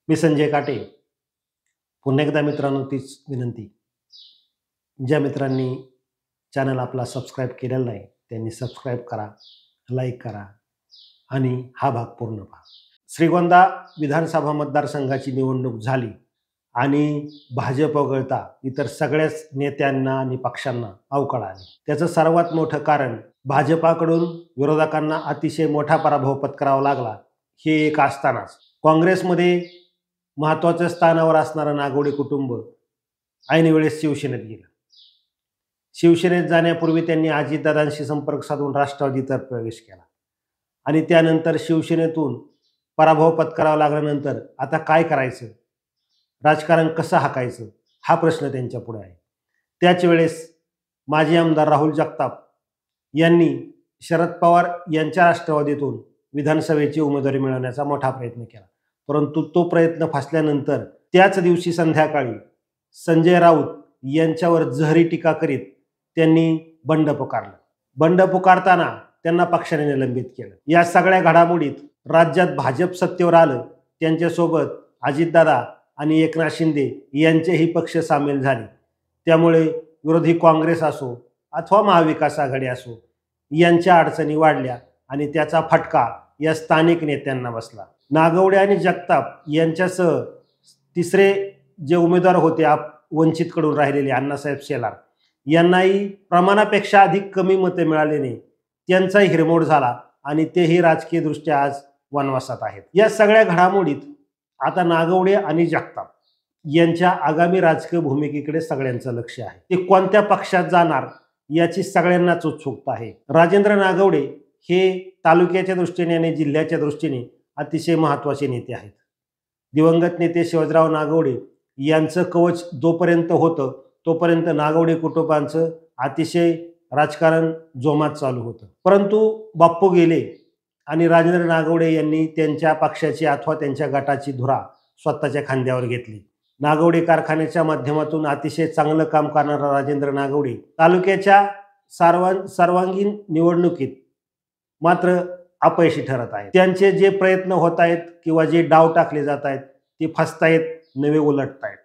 मी संजय काटे. पुन्हा एकदा मित्रांनो तीच विनंती, ज्या मित्रांनी चॅनल आपला सबस्क्राईब केलेला नाही त्यांनी सबस्क्राईब करा, लाईक करा आणि हा भाग पूर्ण पहा. श्रीगोंदा विधानसभा मतदारसंघाची निवडणूक झाली आणि भाजप वगळता इतर सगळ्याच नेत्यांना आणि पक्षांना अवकाळ आली. त्याचं सर्वात मोठं कारण भाजपाकडून विरोधकांना अतिशय मोठा पराभव पत्करावा लागला हे एक असतानाच काँग्रेसमध्ये महत्त्वाच्या स्थानावर असणारं नागवडे कुटुंब ऐनवेळेस शिवसेनेत गेलं. शिवसेनेत जाण्यापूर्वी त्यांनी अजितदादांशी संपर्क साधून राष्ट्रवादीत प्रवेश केला आणि त्यानंतर शिवसेनेतून पराभव पत्करावा लागल्यानंतर आता काय करायचं, राजकारण कसं हाकायचं हा प्रश्न त्यांच्या पुढे आहे. त्याच वेळेस माजी आमदार राहुल जगताप यांनी शरद पवार यांच्या राष्ट्रवादीतून विधानसभेची उमेदवारी मिळवण्याचा मोठा प्रयत्न केला, परंतु तो प्रयत्न फसल्यानंतर त्याच दिवशी संध्याकाळी संजय राऊत यांच्यावर जहरी टीका करीत त्यांनी बंड पुकारलं. बंड पुकारताना त्यांना पक्षाने निलंबित केलं. या सगळ्या घडामोडीत राज्यात भाजप सत्तेवर आलं, त्यांच्यासोबत अजितदादा आणि एकनाथ शिंदे यांचेही पक्ष सामील झाले. त्यामुळे विरोधी काँग्रेस असो अथवा महाविकास आघाडी असो यांच्या अडचणी वाढल्या आणि त्याचा फटका या स्थानिक नेत्यांना बसला. नागवडे आणि जगताप यांच्यासह तिसरे जे उमेदवार होते वंचितकडून राहिलेले अण्णासाहेब शेलार यांनाही प्रमाणापेक्षा अधिक कमी मते मिळाल्याने त्यांचाही हिरमोड झाला आणि तेही राजकीयदृष्ट्या आज वनवासात आहेत. या सगळ्या घडामोडीत आता नागवडे आणि जगताप यांच्या आगामी राजकीय भूमिकेकडे सगळ्यांचं लक्ष आहे. ते कोणत्या पक्षात जाणार याची सगळ्यांनाच उत्सुकता आहे. राजेंद्र नागवडे हे तालुक्याच्या दृष्टीने आणि जिल्ह्याच्या दृष्टीने अतिशय महत्त्वाचे नेते आहेत. दिवंगत नेते शिवाजीराव नागवडे यांचं कवच जोपर्यंत होतं तोपर्यंत नागवडे कुटुंबांचं अतिशय राजकारण जोमात चालू होतं. परंतु बाप्पू गेले आणि राजेंद्र नागवडे यांनी त्यांच्या पक्षाची अथवा त्यांच्या गटाची धुरा स्वतःच्या खांद्यावर घेतली. नागवडे कारखान्याच्या माध्यमातून अतिशय चांगलं काम करणारा राजेंद्र नागवडे तालुक्याच्या सर्वांगीण निवडणुकीत मात्र अपयशी ठरत आहेत. त्यांचे जे प्रयत्न होत आहेत किंवा जे डाव टाकले जात आहेत ते फसतायत, नवे उलटतायत.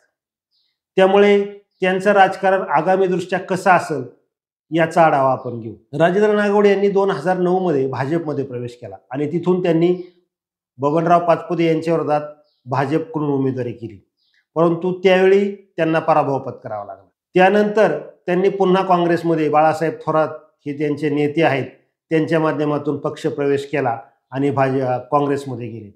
त्यामुळे त्यांचं राजकारण आगामी दृष्ट्या कसं असेल याचा आढावा आपण घेऊ. राजेंद्र नागवडे यांनी 2009 मध्ये भाजपमध्ये प्रवेश केला आणि तिथून त्यांनी बबनराव पाचपुते यांच्या विरोधात भाजपकडून उमेदवारी केली, परंतु त्यावेळी त्यांना पराभव पत्करावा लागला. त्यानंतर त्यांनी पुन्हा काँग्रेसमध्ये बाळासाहेब थोरात हे त्यांचे नेते आहेत त्यांच्या माध्यमातून पक्ष प्रवेश केला आणि काँग्रेसमध्ये गेले.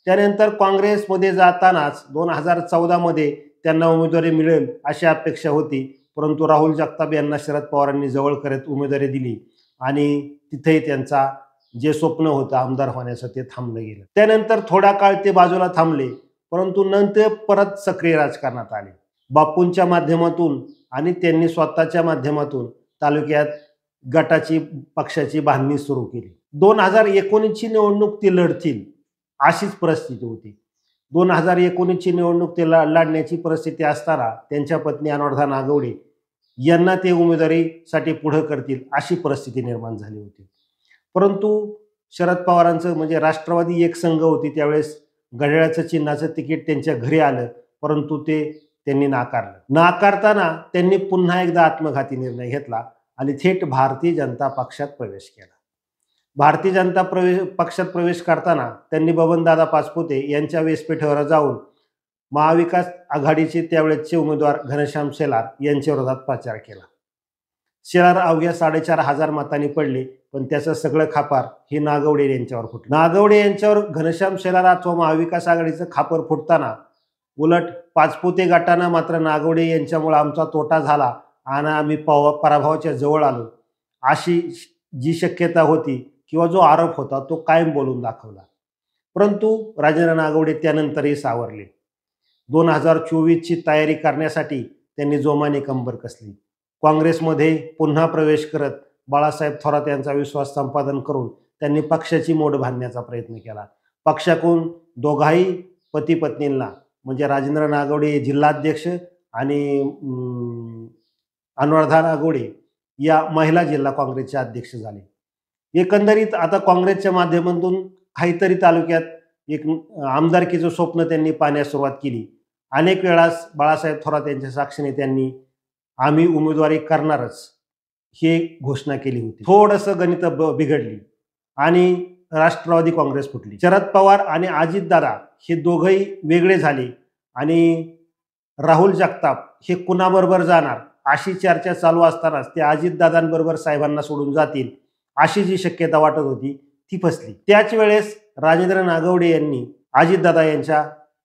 त्यानंतर काँग्रेसमध्ये जातानाच 2014 मध्ये त्यांना उमेदवारी मिळेल अशी अपेक्षा होती, परंतु राहुल जगताप यांना शरद पवारांनी जवळ करत उमेदवारी दिली आणि तिथेही त्यांचा जे स्वप्न होतं आमदार होण्याचं ते थांबलं गेलं. त्यानंतर थोडा काळ ते बाजूला थांबले, परंतु नंतर परत सक्रिय राजकारणात आले. बापूंच्या माध्यमातून आणि त्यांनी स्वतःच्या माध्यमातून तालुक्यात गटाची पक्षाची बांधणी सुरू केली. 2019ची निवडणूक ते लढतील अशीच परिस्थिती होती. 2019ची निवडणूक ते लढण्याची परिस्थिती असताना त्यांच्या पत्नी अनुराधा नागवडे यांना ते उमेदवारीसाठी पुढे करतील अशी परिस्थिती निर्माण झाली होती. परंतु शरद पवारांचं म्हणजे राष्ट्रवादी एक संघ होती त्यावेळेस घड्याळाचं चिन्हाचं तिकीट त्यांच्या घरी आलं, परंतु ते त्यांनी नाकारलं. नाकारताना त्यांनी पुन्हा एकदा आत्मघाती निर्णय घेतला आणि थेट भारतीय जनता पक्षात प्रवेश केला. भारतीय जनता पक्षात प्रवेश करताना त्यांनी बबनदादा पाचपुते यांच्या व्यासपीठावर जाऊन महाविकास आघाडीचे त्यावेळेचे उमेदवार घनश्याम शेलार यांच्या विरोधात प्रचार केला. शेलार अवघ्या 4,500 मतांनी पडले, पण त्याचं सगळं खापर हे नागवडे यांच्यावर फुटलं. नागवडे यांच्यावर घनश्याम शेलार अथवा महाविकास आघाडीचं खापर फुटताना उलट पाचपुते गटानं मात्र नागवडे यांच्यामुळे आमचा तोटा झाला आणि आम्ही पराभवाच्या जवळ आलो अशी जी शक्यता होती किंवा जो आरोप होता तो कायम बोलून दाखवला. परंतु राजेंद्र नागवडे त्यानंतरही सावरले. 2024ची तयारी करण्यासाठी त्यांनी जोमाने कंबर कसली. काँग्रेसमध्ये पुन्हा प्रवेश करत बाळासाहेब थोरात यांचा विश्वास संपादन करून त्यांनी पक्षाची मोड बांधण्याचा प्रयत्न केला. पक्षाकडून दोघाही पती पत्नींना म्हणजे राजेंद्र नागवडे जिल्हाध्यक्ष आणि अनुराधा नागवडे या महिला जिल्हा काँग्रेसचे अध्यक्ष झाले. एकंदरीत आता काँग्रेसच्या माध्यमातून काहीतरी तालुक्यात एक आमदारकीचं स्वप्न त्यांनी पाहण्यास सुरुवात केली. अनेक वेळा बाळासाहेब थोरात यांच्या साक्षीने त्यांनी आम्ही उमेदवारी करणारच ही घोषणा केली होती. थोडंसं गणित बिघडली आणि राष्ट्रवादी काँग्रेस फुटली. शरद पवार आणि अजितदादा हे दोघंही वेगळे झाले आणि राहुल जगताप हे कुणाबरोबर जाणार अशी चर्चा चालू असतानाच ते अजितदादांबरोबर साहेबांना सोडून जातील अशी जी शक्यता वाटत होती ती फसली. त्याच वेळेस राजेंद्र नागवडे यांनी अजितदादा यांच्या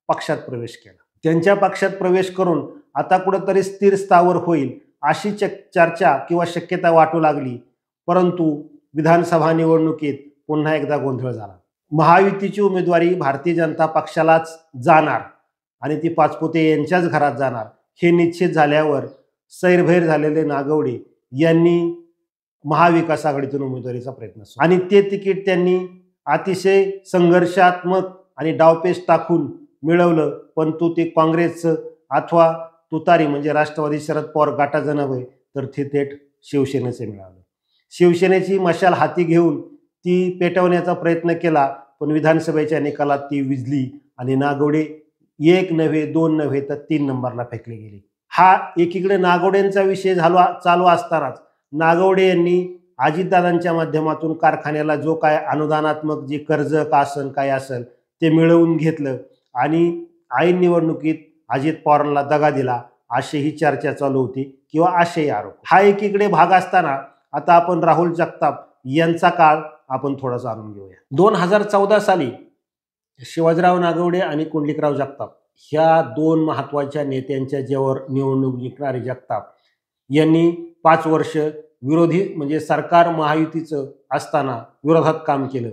पक्षात प्रवेश केला. त्यांच्या पक्षात प्रवेश करून आता कुठंतरी स्थिर स्थावर होईल अशी चर्चा किंवा शक्यता वाटू लागली. परंतु विधानसभा निवडणुकीत पुन्हा एकदा गोंधळ झाला. महायुतीची उमेदवारी भारतीय जनता पक्षालाच जाणार आणि ती पाचपुते यांच्याच घरात जाणार हे निश्चित झाल्यावर सैरभैर झालेले नागवडे यांनी महाविकास आघाडीतून उमेदवारीचा प्रयत्न सुरू आणि ते तिकीट त्यांनी अतिशय संघर्षात्मक आणि डावपेच टाकून मिळवलं. परंतु ते काँग्रेसचं अथवा तुतारी म्हणजे राष्ट्रवादी शरद पवार गटाचं नव्हे तर ते थेट शिवसेनेचं मिळालं. शिवसेनेची मशाल हाती घेऊन ती पेटवण्याचा प्रयत्न केला पण विधानसभेच्या निकालात ती विझली आणि नागवडे 1 नव्हे 2 नव्हे तर 3 नंबरला फेकले गेले. हा एकीकडे नागवडेंचा विषय चालू असतानाच नागवडे यांनी अजितदादांच्या माध्यमातून कारखान्याला जो काय अनुदानात्मक जे कर्ज का असेल काय असेल ते मिळवून घेतलं आणि ऐन निवडणुकीत अजित पवारांना दगा दिला अशीही चर्चा चालू होती किंवा असेही आरोप. हा एकीकडे भाग असताना आता आपण राहुल जगताप यांचा काळ आपण थोडासा जाणून घेऊया. 2014 साली शिवाजीराव नागवडे आणि कुंडलिकराव जगताप ह्या दोन महत्त्वाच्या नेत्यांच्या जेव्हा निवडणूक जिंकणारे जगताप यांनी 5 वर्ष विरोधी म्हणजे सरकार महायुतीचं असताना विरोधात काम केलं.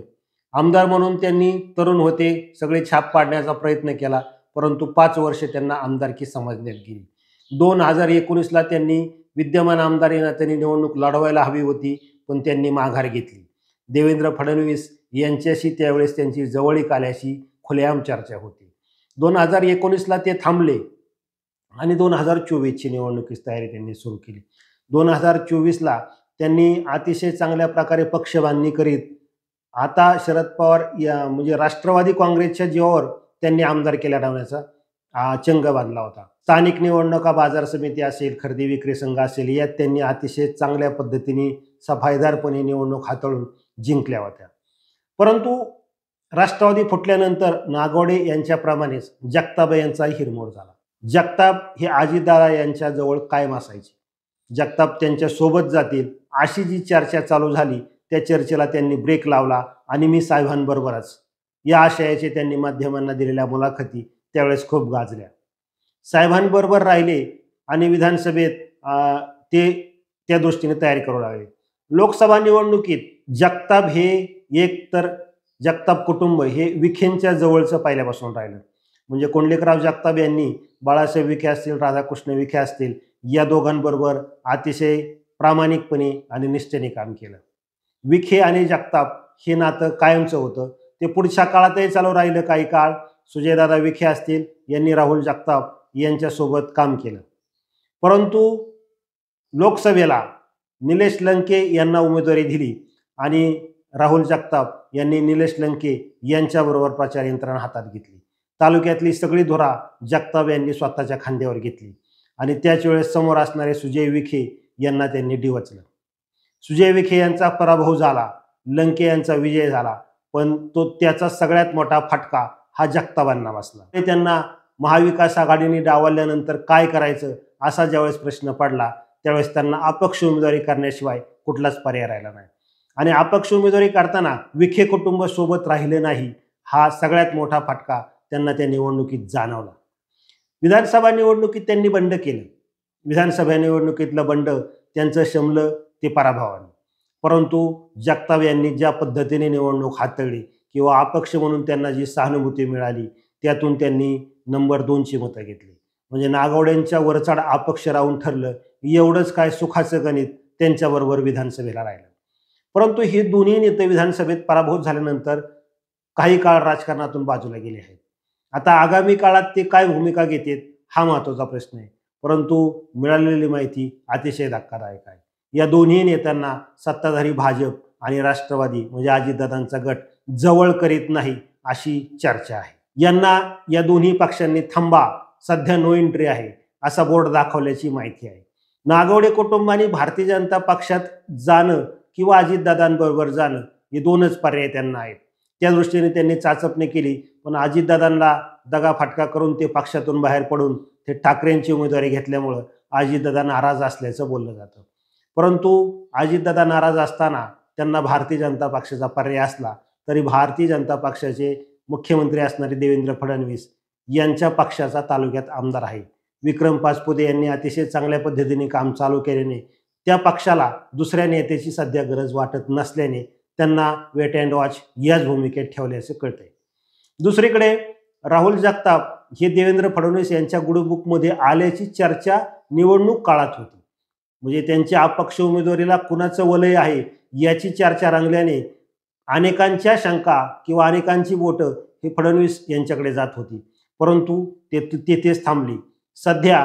आमदार म्हणून त्यांनी तरुण होते, सगळे छाप पाडण्याचा प्रयत्न केला परंतु 5 वर्ष त्यांना आमदारकी समजण्यात गेली. 2019ला त्यांनी विद्यमान आमदार या नात्याने निवडणूक लढवायला हवी होती पण त्यांनी माघार घेतली. देवेंद्र फडणवीस यांच्याशी त्यावेळेस त्यांची जवळीक आल्याची खुलेआम चर्चा होती. 2019ला ते थांबले आणि 2024ची निवडणुकीची तयारी त्यांनी सुरू केली. 2024ला त्यांनी अतिशय चांगल्या प्रकारे पक्षबांधणी करीत आता शरद पवार या म्हणजे राष्ट्रवादी काँग्रेसच्या जीवावर त्यांनी आमदारकी लढवण्याचा चंग बांधला होता. स्थानिक निवडणुका, बाजार समिती असेल, खरेदी विक्री संघ असेल यात त्यांनी अतिशय चांगल्या पद्धतीने सफाईदारपणे निवडणूक हाताळून जिंकल्या होत्या. परंतु राष्ट्रवादी फुटल्यानंतर नागवडे यांच्याप्रमाणेच जगताप यांचाही हिरमोड झाला. जगताप हे अजितदादा यांच्या जवळ कायम असायचे. जगताप त्यांच्या सोबत जातील अशी जी चर्चा चालू झाली त्या चर्चेला त्यांनी ब्रेक लावला आणि मी साहेबांबरोबरच या आशयाचे त्यांनी माध्यमांना दिलेल्या मुलाखती त्यावेळेस खूप गाजल्या. साहेबांबरोबर राहिले आणि विधानसभेत ते त्या दृष्टीने तयारी करू लागले. लोकसभा निवडणुकीत जगताप हे एक तर जगताप कुटुंब हे विखेंच्या जवळचं पहिल्यापासून राहिलं. म्हणजे कुंडलिकराव जगताप यांनी बाळासाहेब विखे असतील, राधाकृष्ण विखे असतील या दोघांबरोबर अतिशय प्रामाणिकपणे आणि निष्ठेने काम केलं. विखे आणि जगताप हे नातं कायमचं होतं. ते पुढच्या काळातही चालू राहिलं. काही काळ सुजयदादा विखे असतील यांनी राहुल जगताप यांच्यासोबत काम केलं. परंतु लोकसभेला निलेश लंके यांना उमेदवारी दिली आणि राहुल जगताप यांनी निलेश लंके यांच्याबरोबर प्रचार यंत्रणा हातात घेतली. तालुक्यातली सगळी धुरा जगताप यांनी स्वतःच्या खांद्यावर घेतली आणि त्याच वेळेस समोर असणारे सुजय विखे यांना त्यांनी डिवचलं. सुजय विखे यांचा पराभव झाला, लंके यांचा विजय झाला, पण त्याचा सगळ्यात मोठा फटका हा जगतापांना बसला. ते त्यांना महाविकास आघाडीने डावलल्यानंतर काय करायचं असा ज्यावेळेस प्रश्न पडला त्यावेळेस त्यांना अपक्ष उमेदवारी करण्याशिवाय कुठलाच पर्याय राहिला नाही आणि अपक्ष उमेदवारी करताना विखे कुटुंब सोबत राहिले नाही हा सगळ्यात मोठा फटका त्यांना त्या निवडणुकीत जाणवला. विधानसभा निवडणुकीत त्यांनी बंड केलं. विधानसभा निवडणुकीतलं बंड त्यांचं शमलं ते पराभवाने. परंतु जगताप यांनी ज्या पद्धतीने निवडणूक हाताळली किंवा अपक्ष म्हणून त्यांना जी सहानुभूती मिळाली त्यातून त्यांनी नंबर 2ची मतं घेतली. म्हणजे नागवड्यांच्या वरचढ अपक्ष राहून ठरलं एवढंच काय सुखाचं गणित त्यांच्याबरोबर विधानसभेला राहिलं. परंतु हे दोन्ही नेते विधानसभेत पराभूत झाल्यानंतर काही काळ राजकारणातून बाजूला गेले आहेत. आता आगामी काळात ते काय भूमिका घेतात हा महत्त्वाचा प्रश्न आहे. परंतु मिळालेली माहिती अतिशय धक्कादायक आहे. या दोन्ही नेत्यांना सत्ताधारी भाजप आणि राष्ट्रवादी म्हणजे अजितदादांचा गट जवळ करीत नाही अशी चर्चा आहे. यांना या दोन्ही पक्षांनी थांबा, सध्या नो एंट्री आहे असा बोर्ड दाखवल्याची माहिती आहे. नागवडे कुटुंबाने भारतीय जनता पक्षात जाणं किंवा अजितदादांबरोबर जाणं हे दोनच पर्याय त्यांना आहेत. त्या दृष्टीने त्यांनी चाचपणी केली, पण अजितदादांना दगाफटका करून ते पक्षातून बाहेर पडून ते ठाकरेंची उमेदवारी घेतल्यामुळं अजितदादा नाराज असल्याचं बोललं जातं. परंतु अजितदादा नाराज असताना त्यांना भारतीय जनता पक्षाचा पर्याय असला तरी भारतीय जनता पक्षाचे मुख्यमंत्री असणारे देवेंद्र फडणवीस यांच्या पक्षाचा तालुक्यात आमदार आहे. विक्रम पाचपुते यांनी अतिशय चांगल्या पद्धतीने काम चालू केल्याने त्या पक्षाला दुसऱ्या नेत्याची सध्या गरज वाटत नसल्याने त्यांना वेट अँड वॉच याच भूमिकेत ठेवल्याचे कळतंय. दुसरीकडे राहुल जगताप हे देवेंद्र फडणवीस यांच्या गुडबुकमध्ये आल्याची चर्चा निवडणूक काळात होती. म्हणजे त्यांच्या अपक्ष उमेदवारीला कुणाचं वलय आहे याची चर्चा रंगल्याने अनेकांच्या शंका किंवा अनेकांची बोटं हे फडणवीस यांच्याकडे जात होती. परंतु ते तेथेच थांबली. सध्या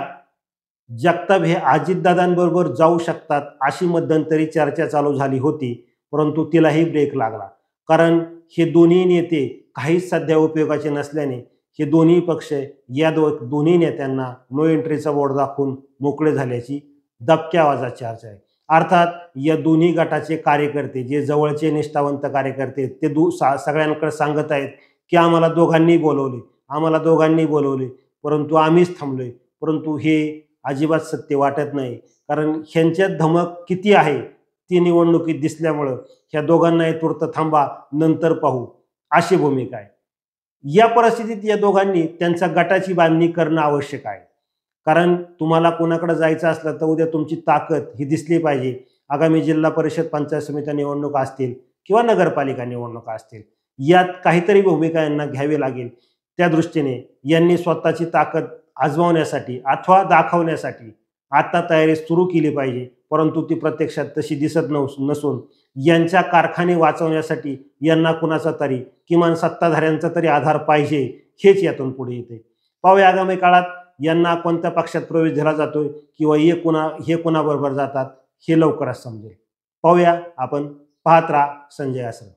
जगताप हे अजितदादांबरोबर जाऊ शकतात अशी मध्यंतरी चर्चा चालू झाली होती, परंतु तिलाही ब्रेक लागला. कारण हे दोन्ही नेते काहीच सध्या उपयोगाचे नसल्याने हे दोन्ही पक्ष या दोन्ही नेत्यांना नो एंट्रीचा बोर्ड दाखवून मोकळे झाल्याची दबक्या आवाजात चर्चा आहे. अर्थात या दोन्ही गटाचे कार्यकर्ते जे जवळचे निष्ठावंत कार्यकर्ते ते सगळ्यांकडे सांगत आहेत की आम्हाला दोघांनी बोलवले परंतु आम्हीच थांबलोय. परंतु हे अजिबात सत्य वाटत नाही, कारण ह्यांच्यात धमक किती आहे ती निवडणुकीत दिसल्यामुळं ह्या दोघांनाही तूर्त थांबा, नंतर पाहू अशी भूमिका आहे. या परिस्थितीत या दोघांनी त्यांच्या गटाची बांधणी करणं आवश्यक आहे. कारण तुम्हाला कोणाकडे जायचं असलं तर उद्या तुमची ताकद ही दिसली पाहिजे. आगामी जिल्हा परिषद पंचायत समिती निवडणुका असतील किंवा नगरपालिका निवडणुका असतील, यात काहीतरी भूमिका यांना घ्यावी लागेल. त्या दृष्टीने यांनी स्वतःची ताकद आजमावण्यासाठी अथवा दाखवण्यासाठी आता तयारी सुरू केली पाहिजे. परंतु ती प्रत्यक्षात तशी दिसत नसून यांच्या कारखाने वाचवण्यासाठी यांना कुणाचा तरी किमान सत्ताधाऱ्यांचा तरी आधार पाहिजे, हेच यातून पुढे येते. पाहूया आगामी काळात यांना कोणत्या पक्षात प्रवेश दिला जातोय किंवा हे कोणाबरोबर जातात हे लवकरच समजेल. पाहूया. आपण पाहत राहा संजय आश्रम.